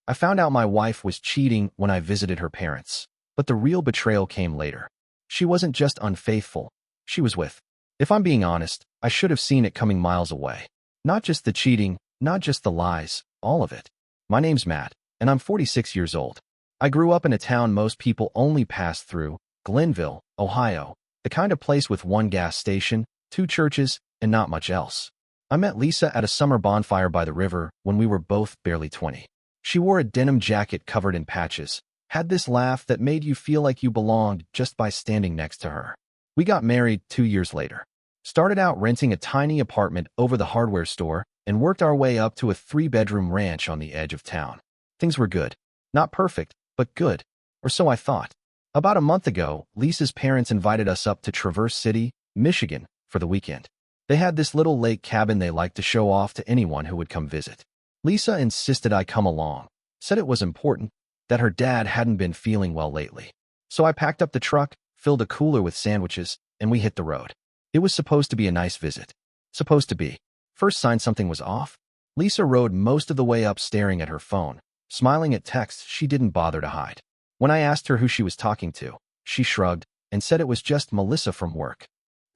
I found out my wife was cheating when I visited her parents. But the real betrayal came later. She wasn't just unfaithful. She was with. If I'm being honest, I should have seen it coming miles away. Not just the cheating, not just the lies, all of it. My name's Matt, and I'm 46 years old. I grew up in a town most people only pass through, Glenville, Ohio, the kind of place with one gas station, 2 churches, and not much else. I met Lisa at a summer bonfire by the river when we were both barely 20. She wore a denim jacket covered in patches, had this laugh that made you feel like you belonged just by standing next to her. We got married 2 years later. Started out renting a tiny apartment over the hardware store and worked our way up to a 3-bedroom ranch on the edge of town. Things were good. Not perfect, but good. Or so I thought. About a month ago, Lisa's parents invited us up to Traverse City, Michigan, for the weekend. They had this little lake cabin they liked to show off to anyone who would come visit. Lisa insisted I come along, said it was important, that her dad hadn't been feeling well lately. So I packed up the truck, filled a cooler with sandwiches, and we hit the road. It was supposed to be a nice visit. Supposed to be. First sign something was off. Lisa rode most of the way up staring at her phone, smiling at texts she didn't bother to hide. When I asked her who she was talking to, she shrugged and said it was just Melissa from work.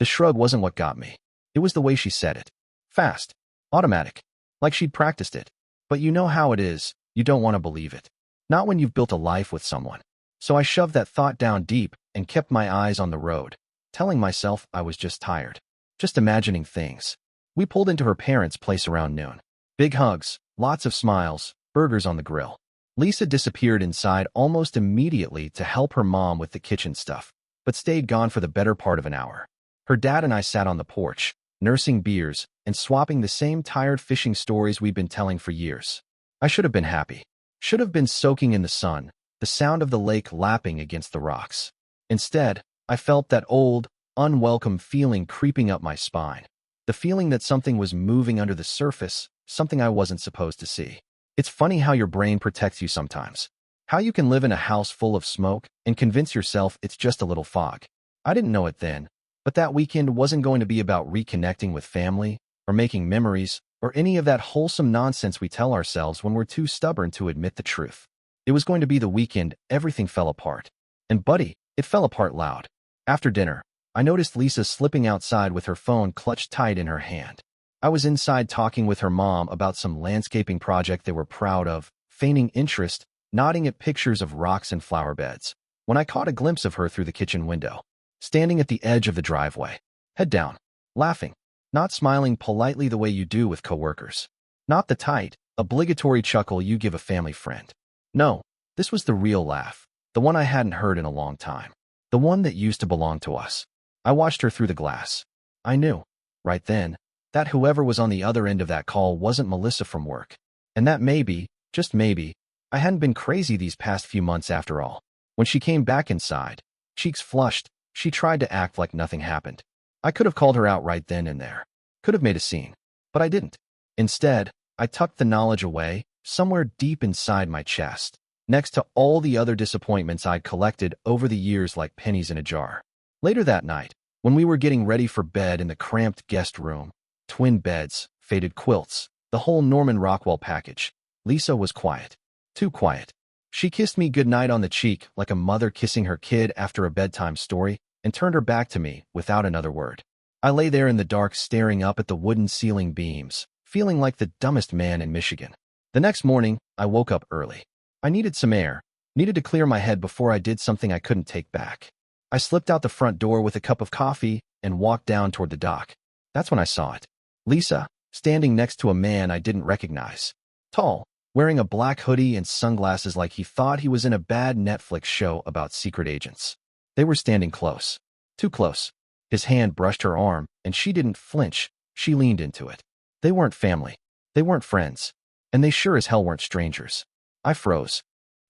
The shrug wasn't what got me. It was the way she said it. Fast. Automatic. Like she'd practiced it. But you know how it is, you don't want to believe it. Not when you've built a life with someone. So I shoved that thought down deep and kept my eyes on the road, telling myself I was just tired. Just imagining things. We pulled into her parents' place around noon. Big hugs, lots of smiles, burgers on the grill. Lisa disappeared inside almost immediately to help her mom with the kitchen stuff, but stayed gone for the better part of an hour. Her dad and I sat on the porch, nursing beers and swapping the same tired fishing stories we'd been telling for years. I should have been happy. Should have been soaking in the sun, the sound of the lake lapping against the rocks. Instead, I felt that old, unwelcome feeling creeping up my spine. The feeling that something was moving under the surface, something I wasn't supposed to see. It's funny how your brain protects you sometimes. How you can live in a house full of smoke and convince yourself it's just a little fog. I didn't know it then, but that weekend wasn't going to be about reconnecting with family, or making memories, or any of that wholesome nonsense we tell ourselves when we're too stubborn to admit the truth. It was going to be the weekend everything fell apart. And buddy, it fell apart loud. After dinner, I noticed Lisa slipping outside with her phone clutched tight in her hand. I was inside talking with her mom about some landscaping project they were proud of, feigning interest, nodding at pictures of rocks and flower beds, when I caught a glimpse of her through the kitchen window, standing at the edge of the driveway, head down, laughing, not smiling politely the way you do with coworkers. Not the tight, obligatory chuckle you give a family friend. No, this was the real laugh, the one I hadn't heard in a long time, the one that used to belong to us. I watched her through the glass. I knew, right then, that whoever was on the other end of that call wasn't Melissa from work, and that maybe, just maybe, I hadn't been crazy these past few months after all. When she came back inside, cheeks flushed, she tried to act like nothing happened. I could have called her out right then and there, could have made a scene, but I didn't. Instead, I tucked the knowledge away, somewhere deep inside my chest, next to all the other disappointments I'd collected over the years like pennies in a jar. Later that night, when we were getting ready for bed in the cramped guest room, twin beds, faded quilts, the whole Norman Rockwell package, Lisa was quiet. Too quiet. She kissed me goodnight on the cheek like a mother kissing her kid after a bedtime story and turned her back to me without another word. I lay there in the dark staring up at the wooden ceiling beams, feeling like the dumbest man in Michigan. The next morning, I woke up early. I needed some air, needed to clear my head before I did something I couldn't take back. I slipped out the front door with a cup of coffee and walked down toward the dock. That's when I saw it. Lisa, standing next to a man I didn't recognize. Tall, wearing a black hoodie and sunglasses like he thought he was in a bad Netflix show about secret agents. They were standing close. Too close. His hand brushed her arm, and she didn't flinch. She leaned into it. They weren't family. They weren't friends. And they sure as hell weren't strangers. I froze.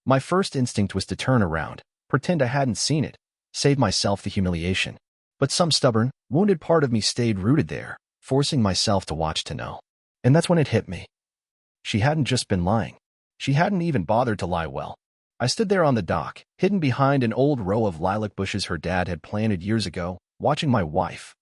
My first instinct was to turn around, pretend I hadn't seen it, save myself the humiliation. But some stubborn, wounded part of me stayed rooted there, forcing myself to watch to know. And that's when it hit me. She hadn't just been lying. She hadn't even bothered to lie well. I stood there on the dock, hidden behind an old row of lilac bushes her dad had planted years ago, watching my wife,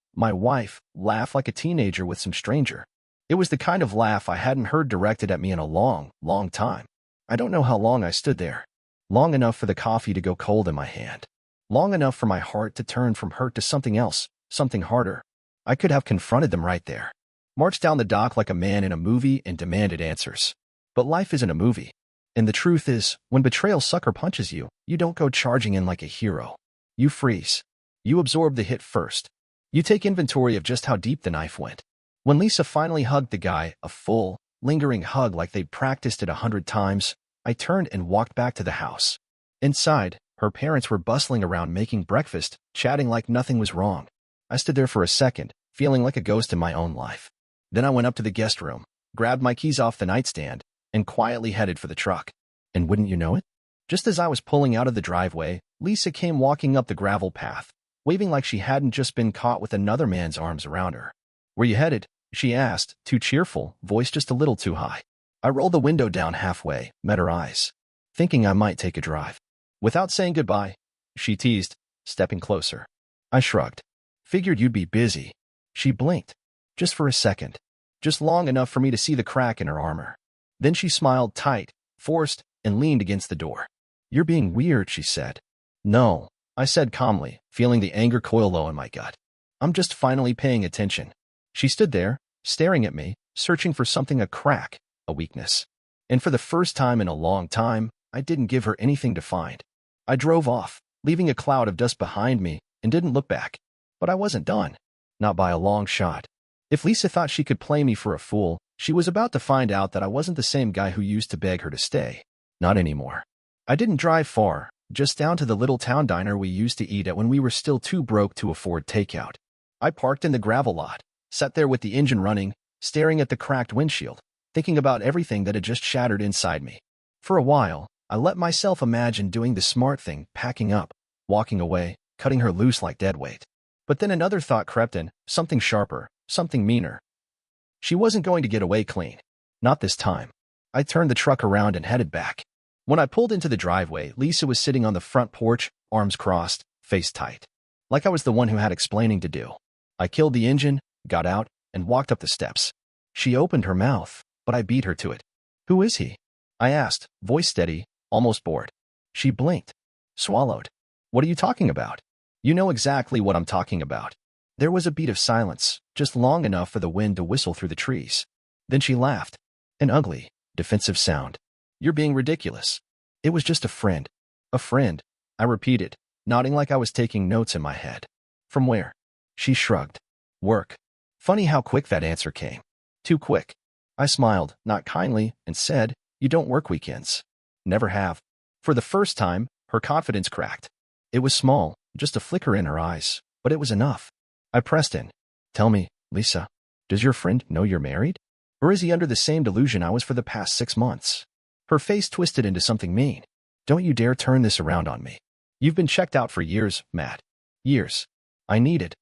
laugh like a teenager with some stranger. It was the kind of laugh I hadn't heard directed at me in a long, long time. I don't know how long I stood there. Long enough for the coffee to go cold in my hand. Long enough for my heart to turn from hurt to something else, something harder. I could have confronted them right there. Marched down the dock like a man in a movie and demanded answers. But life isn't a movie. And the truth is, when betrayal sucker punches you, you don't go charging in like a hero. You freeze. You absorb the hit first. You take inventory of just how deep the knife went. When Lisa finally hugged the guy, a full, lingering hug like they'd practiced it 100 times, I turned and walked back to the house. Inside, her parents were bustling around making breakfast, chatting like nothing was wrong. I stood there for a second, feeling like a ghost in my own life. Then I went up to the guest room, grabbed my keys off the nightstand, and quietly headed for the truck. And wouldn't you know it? Just as I was pulling out of the driveway, Lisa came walking up the gravel path, waving like she hadn't just been caught with another man's arms around her. "Where you headed?" she asked, too cheerful, voice just a little too high. I rolled the window down halfway, met her eyes, thinking I might take a drive. "Without saying goodbye," she teased, stepping closer. I shrugged. "Figured you'd be busy." She blinked. Just for a second. Just long enough for me to see the crack in her armor. Then she smiled tight, forced, and leaned against the door. "You're being weird," she said. "No," I said calmly, feeling the anger coil low in my gut. "I'm just finally paying attention." She stood there, staring at me, searching for something, a crack, a weakness. And for the first time in a long time, I didn't give her anything to find. I drove off, leaving a cloud of dust behind me, and didn't look back. But I wasn't done. Not by a long shot. If Lisa thought she could play me for a fool, she was about to find out that I wasn't the same guy who used to beg her to stay. Not anymore. I didn't drive far, just down to the little town diner we used to eat at when we were still too broke to afford takeout. I parked in the gravel lot, sat there with the engine running, staring at the cracked windshield, thinking about everything that had just shattered inside me. For a while, I let myself imagine doing the smart thing, packing up, walking away, cutting her loose like deadweight. But then another thought crept in, something sharper, something meaner. She wasn't going to get away clean. Not this time. I turned the truck around and headed back. When I pulled into the driveway, Lisa was sitting on the front porch, arms crossed, face tight. Like I was the one who had explaining to do. I killed the engine, got out, and walked up the steps. She opened her mouth, but I beat her to it. "Who is he?" I asked, voice steady, almost bored. She blinked. Swallowed. "What are you talking about?" "You know exactly what I'm talking about." There was a beat of silence, just long enough for the wind to whistle through the trees. Then she laughed. An ugly, defensive sound. "You're being ridiculous." "It was just a friend." "A friend," I repeated, nodding like I was taking notes in my head. "From where?" She shrugged. "Work." Funny how quick that answer came. Too quick. I smiled, not kindly, and said, "You don't work weekends." "Never have." For the first time, her confidence cracked. It was small, just a flicker in her eyes, but it was enough. I pressed in. "Tell me, Lisa, does your friend know you're married? Or is he under the same delusion I was for the past 6 months?" Her face twisted into something mean. "Don't you dare turn this around on me. You've been checked out for years, Matt. Years. I needed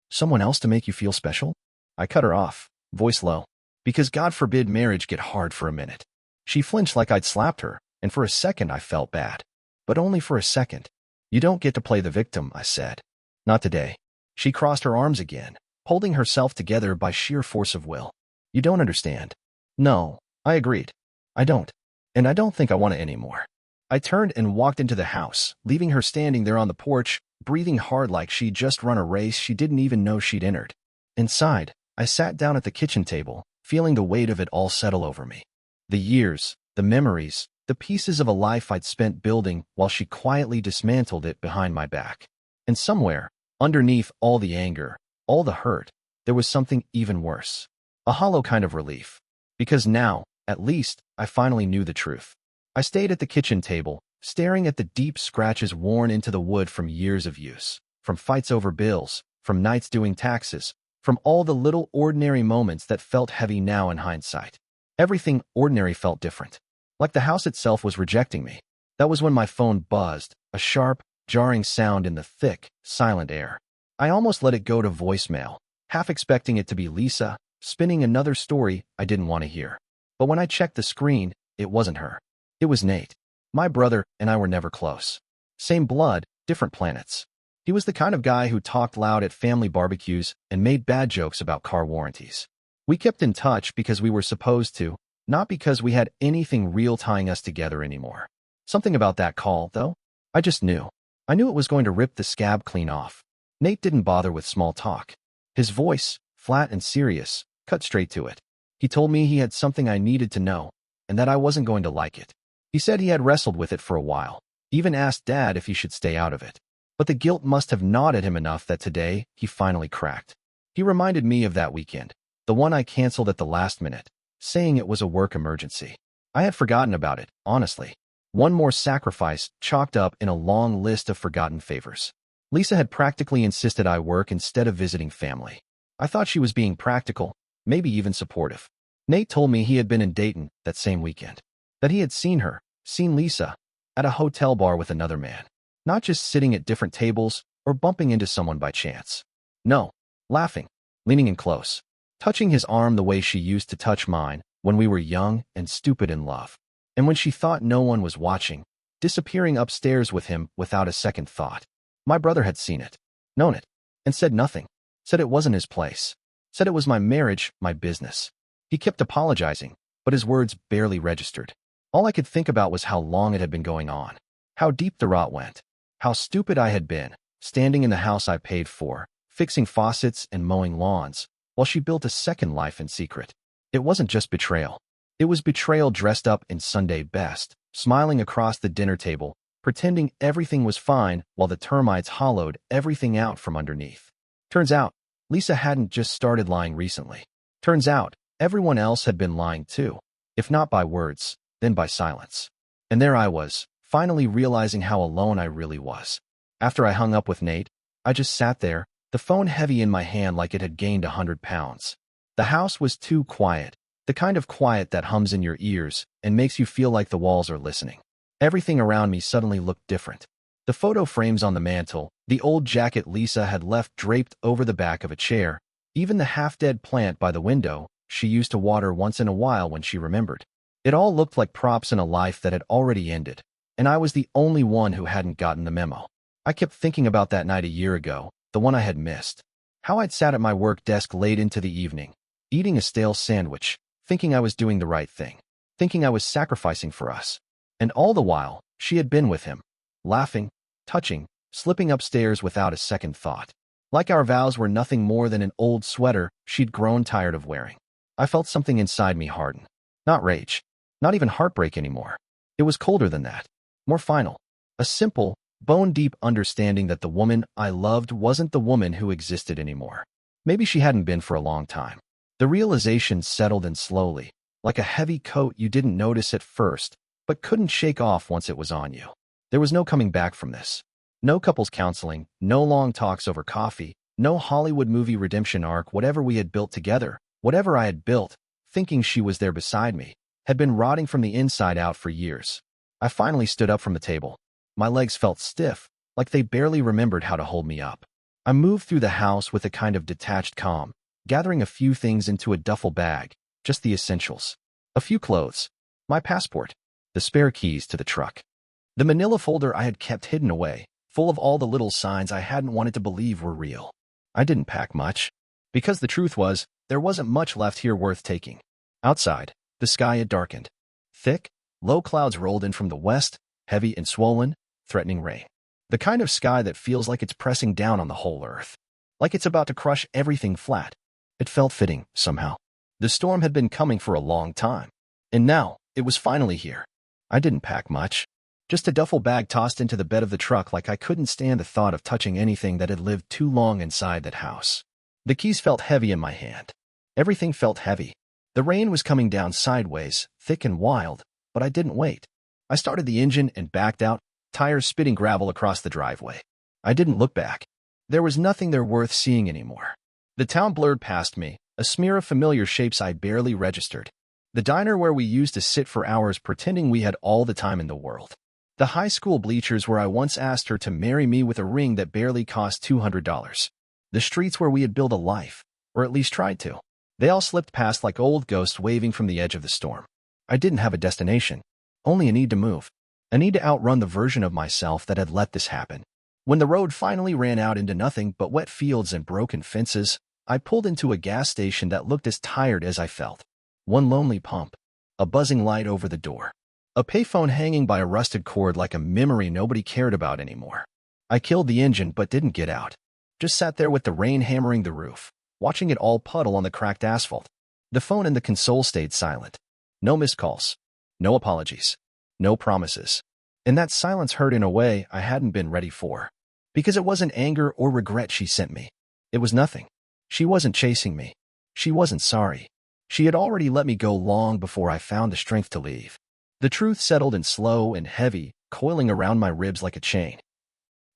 someone else to make you feel special?" I cut her off, voice low. "Because God forbid marriage get hard for a minute." She flinched like I'd slapped her, and for a second I felt bad. But only for a second. "You don't get to play the victim," I said. "Not today." She crossed her arms again, holding herself together by sheer force of will. "You don't understand." "No," I agreed. "I don't. And I don't think I want it anymore." I turned and walked into the house, leaving her standing there on the porch, breathing hard like she'd just run a race she didn't even know she'd entered. Inside, I sat down at the kitchen table, feeling the weight of it all settle over me. The years, the memories, the pieces of a life I'd spent building while she quietly dismantled it behind my back. And somewhere, underneath all the anger, all the hurt, there was something even worse. A hollow kind of relief. Because now, at least, I finally knew the truth. I stayed at the kitchen table, staring at the deep scratches worn into the wood from years of use, from fights over bills, from nights doing taxes, from all the little ordinary moments that felt heavy now in hindsight. Everything ordinary felt different. Like the house itself was rejecting me. That was when my phone buzzed, a sharp, jarring sound in the thick, silent air. I almost let it go to voicemail, half expecting it to be Lisa, spinning another story I didn't want to hear. But when I checked the screen, it wasn't her. It was Nate. My brother and I were never close. Same blood, different planets. He was the kind of guy who talked loud at family barbecues and made bad jokes about car warranties. We kept in touch because we were supposed to, Not because we had anything real tying us together anymore. Something about that call, though, I just knew. I knew it was going to rip the scab clean off. Nate didn't bother with small talk. His voice, flat and serious, cut straight to it. He told me he had something I needed to know, and that I wasn't going to like it. He said he had wrestled with it for a while, even asked Dad if he should stay out of it. But the guilt must have gnawed at him enough that today he finally cracked. He reminded me of that weekend, the one I canceled at the last minute, saying it was a work emergency. I had forgotten about it, honestly. One more sacrifice chalked up in a long list of forgotten favors. Lisa had practically insisted I work instead of visiting family. I thought she was being practical, maybe even supportive. Nate told me he had been in Dayton that same weekend, that he had seen Lisa, at a hotel bar with another man, not just sitting at different tables or bumping into someone by chance. No, laughing, leaning in close, touching his arm the way she used to touch mine when we were young and stupid in love. And when she thought no one was watching, disappearing upstairs with him without a second thought. My brother had seen it, known it, and said nothing. Said it wasn't his place. Said it was my marriage, my business. He kept apologizing, but his words barely registered. All I could think about was how long it had been going on, how deep the rot went, how stupid I had been, standing in the house I paid for, fixing faucets and mowing lawns, while she built a second life in secret. It wasn't just betrayal. It was betrayal dressed up in Sunday best, smiling across the dinner table, pretending everything was fine while the termites hollowed everything out from underneath. Turns out, Lisa hadn't just started lying recently. Turns out, everyone else had been lying too, if not by words, then by silence. And there I was, finally realizing how alone I really was. After I hung up with Nate, I just sat there, the phone heavy in my hand like it had gained 100 pounds. The house was too quiet, the kind of quiet that hums in your ears and makes you feel like the walls are listening. Everything around me suddenly looked different. The photo frames on the mantel, the old jacket Lisa had left draped over the back of a chair, even the half-dead plant by the window she used to water once in a while when she remembered. It all looked like props in a life that had already ended, and I was the only one who hadn't gotten the memo. I kept thinking about that night a year ago, the one I had missed. How I'd sat at my work desk late into the evening, eating a stale sandwich, thinking I was doing the right thing, thinking I was sacrificing for us. And all the while, she had been with him, laughing, touching, slipping upstairs without a second thought. Like our vows were nothing more than an old sweater she'd grown tired of wearing. I felt something inside me harden. Not rage, not even heartbreak anymore. It was colder than that, more final. A simple, bone-deep understanding that the woman I loved wasn't the woman who existed anymore. Maybe she hadn't been for a long time. The realization settled in slowly, like a heavy coat you didn't notice at first, but couldn't shake off once it was on you. There was no coming back from this. No couples counseling, no long talks over coffee, no Hollywood movie redemption arc. Whatever we had built together, whatever I had built, thinking she was there beside me, had been rotting from the inside out for years. I finally stood up from the table. My legs felt stiff, like they barely remembered how to hold me up. I moved through the house with a kind of detached calm, gathering a few things into a duffel bag, just the essentials. A few clothes, my passport, the spare keys to the truck. The manila folder I had kept hidden away, full of all the little signs I hadn't wanted to believe were real. I didn't pack much, because the truth was, there wasn't much left here worth taking. Outside, the sky had darkened. Thick, low clouds rolled in from the west, heavy and swollen, threatening rain. The kind of sky that feels like it's pressing down on the whole earth, like it's about to crush everything flat. It felt fitting, somehow. The storm had been coming for a long time, and now it was finally here. I didn't pack much. Just a duffel bag tossed into the bed of the truck like I couldn't stand the thought of touching anything that had lived too long inside that house. The keys felt heavy in my hand. Everything felt heavy. The rain was coming down sideways, thick and wild, but I didn't wait. I started the engine and backed out, tires spitting gravel across the driveway. I didn't look back. There was nothing there worth seeing anymore. The town blurred past me, a smear of familiar shapes I barely registered. The diner where we used to sit for hours pretending we had all the time in the world. The high school bleachers where I once asked her to marry me with a ring that barely cost $200. The streets where we had built a life, or at least tried to. They all slipped past like old ghosts waving from the edge of the storm. I didn't have a destination, only a need to move. A need to outrun the version of myself that had let this happen. When the road finally ran out into nothing but wet fields and broken fences, I pulled into a gas station that looked as tired as I felt. One lonely pump. A buzzing light over the door. A payphone hanging by a rusted cord like a memory nobody cared about anymore. I killed the engine but didn't get out. Just sat there with the rain hammering the roof, watching it all puddle on the cracked asphalt. The phone in the console stayed silent. No missed calls. No apologies. No promises. And that silence hurt in a way I hadn't been ready for. Because it wasn't anger or regret she sent me. It was nothing. She wasn't chasing me. She wasn't sorry. She had already let me go long before I found the strength to leave. The truth settled in slow and heavy, coiling around my ribs like a chain.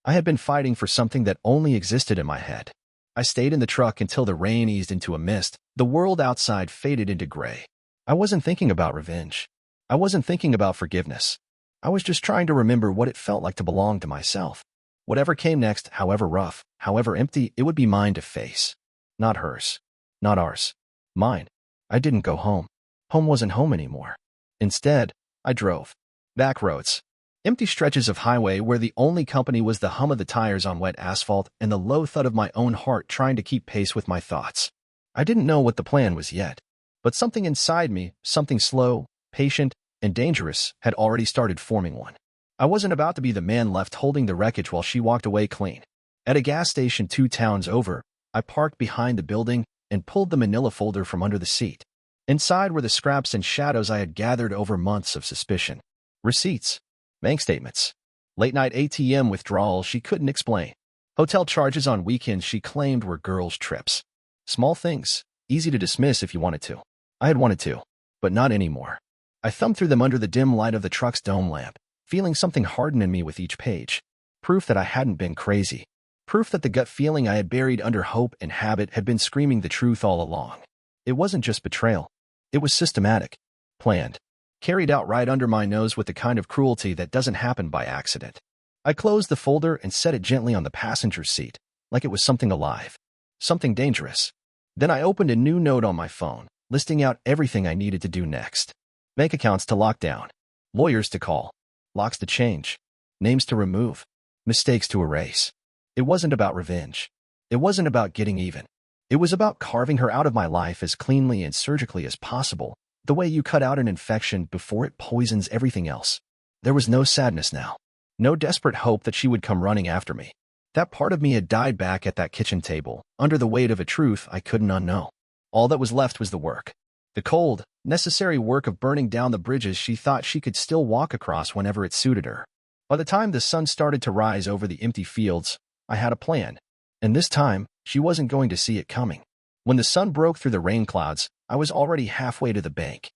I had been fighting for something that only existed in my head. I stayed in the truck until the rain eased into a mist. The world outside faded into gray. I wasn't thinking about revenge. I wasn't thinking about forgiveness. I was just trying to remember what it felt like to belong to myself. Whatever came next, however rough, however empty, it would be mine to face. Not hers. Not ours. Mine. I didn't go home. Home wasn't home anymore. Instead, I drove. Back roads. Empty stretches of highway where the only company was the hum of the tires on wet asphalt and the low thud of my own heart trying to keep pace with my thoughts. I didn't know what the plan was yet, but something inside me, something slow, patient, and dangerous, had already started forming one. I wasn't about to be the man left holding the wreckage while she walked away clean. At a gas station 2 towns over, I parked behind the building and pulled the manila folder from under the seat. Inside were the scraps and shadows I had gathered over months of suspicion. Receipts. Bank statements. Late-night ATM withdrawals she couldn't explain. Hotel charges on weekends she claimed were girls' trips. Small things, easy to dismiss if you wanted to. I had wanted to, but not anymore. I thumbed through them under the dim light of the truck's dome lamp, feeling something harden in me with each page. Proof that I hadn't been crazy. Proof that the gut feeling I had buried under hope and habit had been screaming the truth all along. It wasn't just betrayal. It was systematic, planned, carried out right under my nose with the kind of cruelty that doesn't happen by accident. I closed the folder and set it gently on the passenger seat, like it was something alive, something dangerous. Then I opened a new note on my phone, listing out everything I needed to do next. Bank accounts to lock down, lawyers to call, locks to change, names to remove, mistakes to erase. It wasn't about revenge. It wasn't about getting even. It was about carving her out of my life as cleanly and surgically as possible, the way you cut out an infection before it poisons everything else. There was no sadness now. No desperate hope that she would come running after me. That part of me had died back at that kitchen table, under the weight of a truth I couldn't unknow. All that was left was the work. The cold, necessary work of burning down the bridges she thought she could still walk across whenever it suited her. By the time the sun started to rise over the empty fields, I had a plan. And this time, she wasn't going to see it coming. When the sun broke through the rain clouds, I was already halfway to the bank.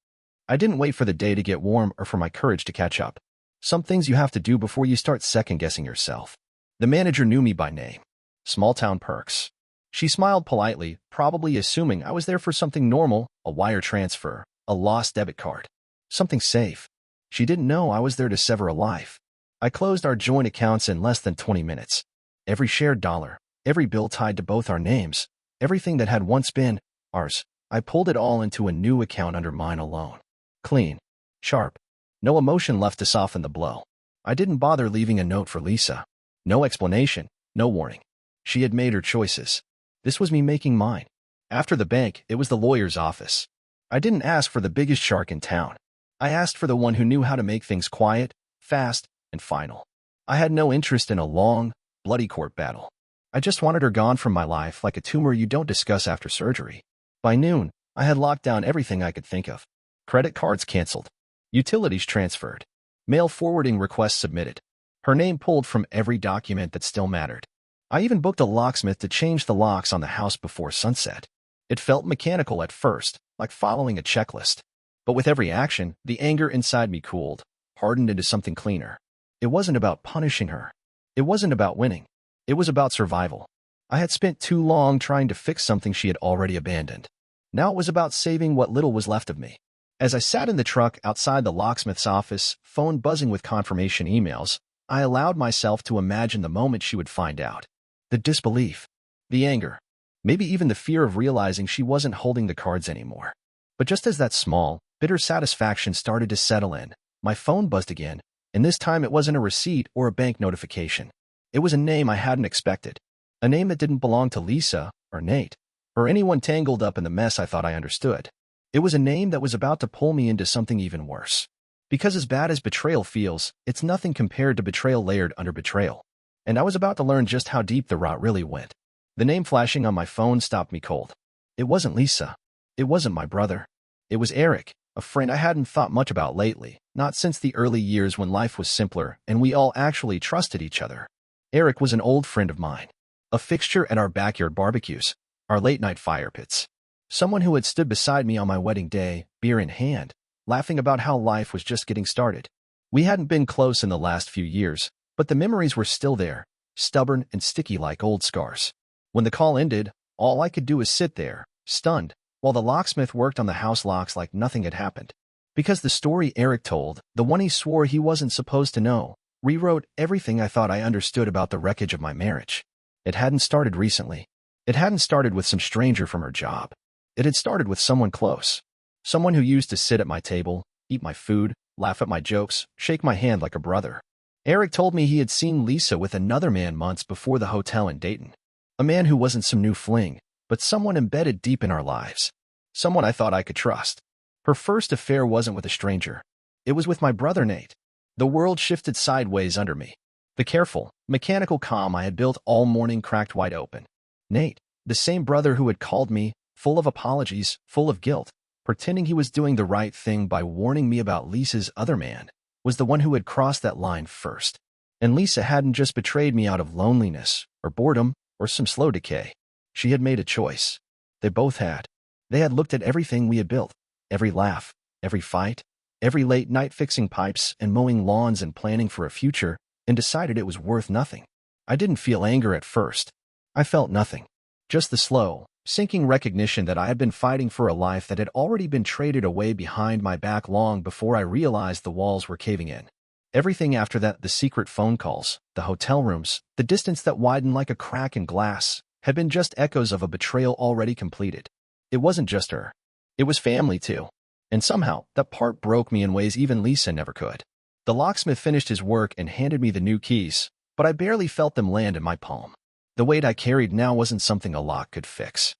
I didn't wait for the day to get warm or for my courage to catch up. Some things you have to do before you start second-guessing yourself. The manager knew me by name. Small-town perks. She smiled politely, probably assuming I was there for something normal, a wire transfer, a lost debit card. Something safe. She didn't know I was there to sever a life. I closed our joint accounts in less than 20 minutes. Every shared dollar, every bill tied to both our names, everything that had once been ours, I pulled it all into a new account under mine alone. Clean. Sharp. No emotion left to soften the blow. I didn't bother leaving a note for Lisa. No explanation, no warning. She had made her choices. This was me making mine. After the bank, it was the lawyer's office. I didn't ask for the biggest shark in town. I asked for the one who knew how to make things quiet, fast, and final. I had no interest in a long, bloody court battle. I just wanted her gone from my life like a tumor you don't discuss after surgery. By noon, I had locked down everything I could think of. Credit cards canceled. Utilities transferred. Mail forwarding requests submitted. Her name pulled from every document that still mattered. I even booked a locksmith to change the locks on the house before sunset. It felt mechanical at first, like following a checklist. But with every action, the anger inside me cooled, hardened into something cleaner. It wasn't about punishing her. It wasn't about winning. It was about survival. I had spent too long trying to fix something she had already abandoned. Now it was about saving what little was left of me. As I sat in the truck outside the locksmith's office, phone buzzing with confirmation emails, I allowed myself to imagine the moment she would find out. The disbelief, the anger, maybe even the fear of realizing she wasn't holding the cards anymore. But just as that small, bitter satisfaction started to settle in, my phone buzzed again, and this time it wasn't a receipt or a bank notification. It was a name I hadn't expected. A name that didn't belong to Lisa, or Nate, or anyone tangled up in the mess I thought I understood. It was a name that was about to pull me into something even worse. Because as bad as betrayal feels, it's nothing compared to betrayal layered under betrayal. And I was about to learn just how deep the rot really went. The name flashing on my phone stopped me cold. It wasn't Lisa. It wasn't my brother. It was Eric, a friend I hadn't thought much about lately, not since the early years when life was simpler and we all actually trusted each other. Eric was an old friend of mine, a fixture at our backyard barbecues, our late-night fire pits. Someone who had stood beside me on my wedding day, beer in hand, laughing about how life was just getting started. We hadn't been close in the last few years, but the memories were still there, stubborn and sticky like old scars. When the call ended, all I could do was sit there, stunned, while the locksmith worked on the house locks like nothing had happened. Because the story Eric told, the one he swore he wasn't supposed to know, rewrote everything I thought I understood about the wreckage of my marriage. It hadn't started recently. It hadn't started with some stranger from her job. It had started with someone close. Someone who used to sit at my table, eat my food, laugh at my jokes, shake my hand like a brother. Eric told me he had seen Lisa with another man months before the hotel in Dayton. A man who wasn't some new fling, but someone embedded deep in our lives. Someone I thought I could trust. Her first affair wasn't with a stranger. It was with my brother Nate. The world shifted sideways under me. The careful, mechanical calm I had built all morning cracked wide open. Nate, the same brother who had called me, full of apologies, full of guilt, pretending he was doing the right thing by warning me about Lisa's other man, was the one who had crossed that line first. And Lisa hadn't just betrayed me out of loneliness, or boredom, or some slow decay. She had made a choice. They both had. They had looked at everything we had built, every laugh, every fight, every late night fixing pipes and mowing lawns and planning for a future, and decided it was worth nothing. I didn't feel anger at first. I felt nothing. Just the slow, sinking recognition that I had been fighting for a life that had already been traded away behind my back long before I realized the walls were caving in. Everything after that, the secret phone calls, the hotel rooms, the distance that widened like a crack in glass, had been just echoes of a betrayal already completed. It wasn't just her. It was family too. And somehow, that part broke me in ways even Lisa never could. The locksmith finished his work and handed me the new keys, but I barely felt them land in my palm. The weight I carried now wasn't something a lock could fix.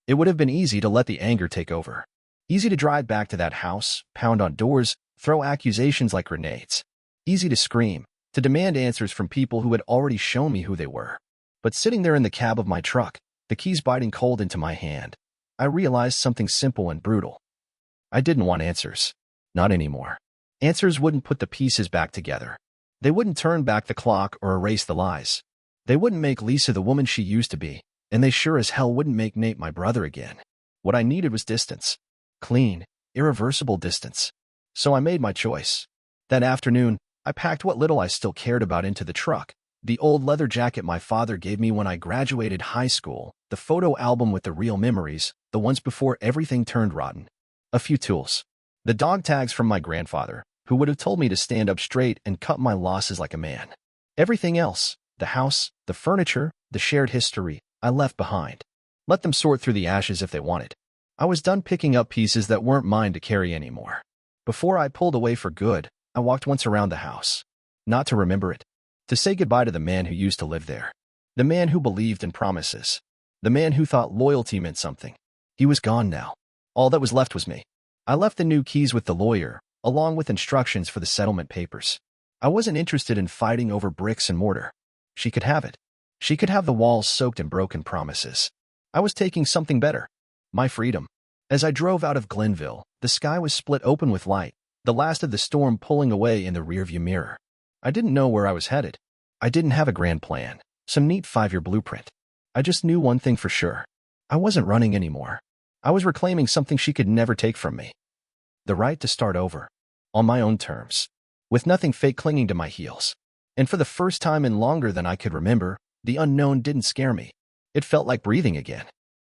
It would have been easy to let the anger take over. Easy to drive back to that house, pound on doors, throw accusations like grenades. Easy to scream, to demand answers from people who had already shown me who they were. But sitting there in the cab of my truck, the keys biting cold into my hand, I realized something simple and brutal. I didn't want answers. Not anymore. Answers wouldn't put the pieces back together. They wouldn't turn back the clock or erase the lies. They wouldn't make Lisa the woman she used to be, and they sure as hell wouldn't make Nate my brother again. What I needed was distance. Clean, irreversible distance. So I made my choice. That afternoon, I packed what little I still cared about into the truck. The old leather jacket my father gave me when I graduated high school, the photo album with the real memories, the ones before everything turned rotten. A few tools. The dog tags from my grandfather, who would have told me to stand up straight and cut my losses like a man. Everything else, the house, the furniture, the shared history, I left behind. Let them sort through the ashes if they wanted. I was done picking up pieces that weren't mine to carry anymore. Before I pulled away for good, I walked once around the house. Not to remember it. To say goodbye to the man who used to live there. The man who believed in promises. The man who thought loyalty meant something. He was gone now. All that was left was me. I left the new keys with the lawyer, along with instructions for the settlement papers. I wasn't interested in fighting over bricks and mortar. She could have it. She could have the walls soaked in broken promises. I was taking something better. My freedom. As I drove out of Glenville, the sky was split open with light, the last of the storm pulling away in the rearview mirror. I didn't know where I was headed. I didn't have a grand plan, some neat 5-year blueprint. I just knew one thing for sure. I wasn't running anymore. I was reclaiming something she could never take from me. The right to start over. On my own terms. With nothing fake clinging to my heels. And for the first time in longer than I could remember, the unknown didn't scare me. It felt like breathing again.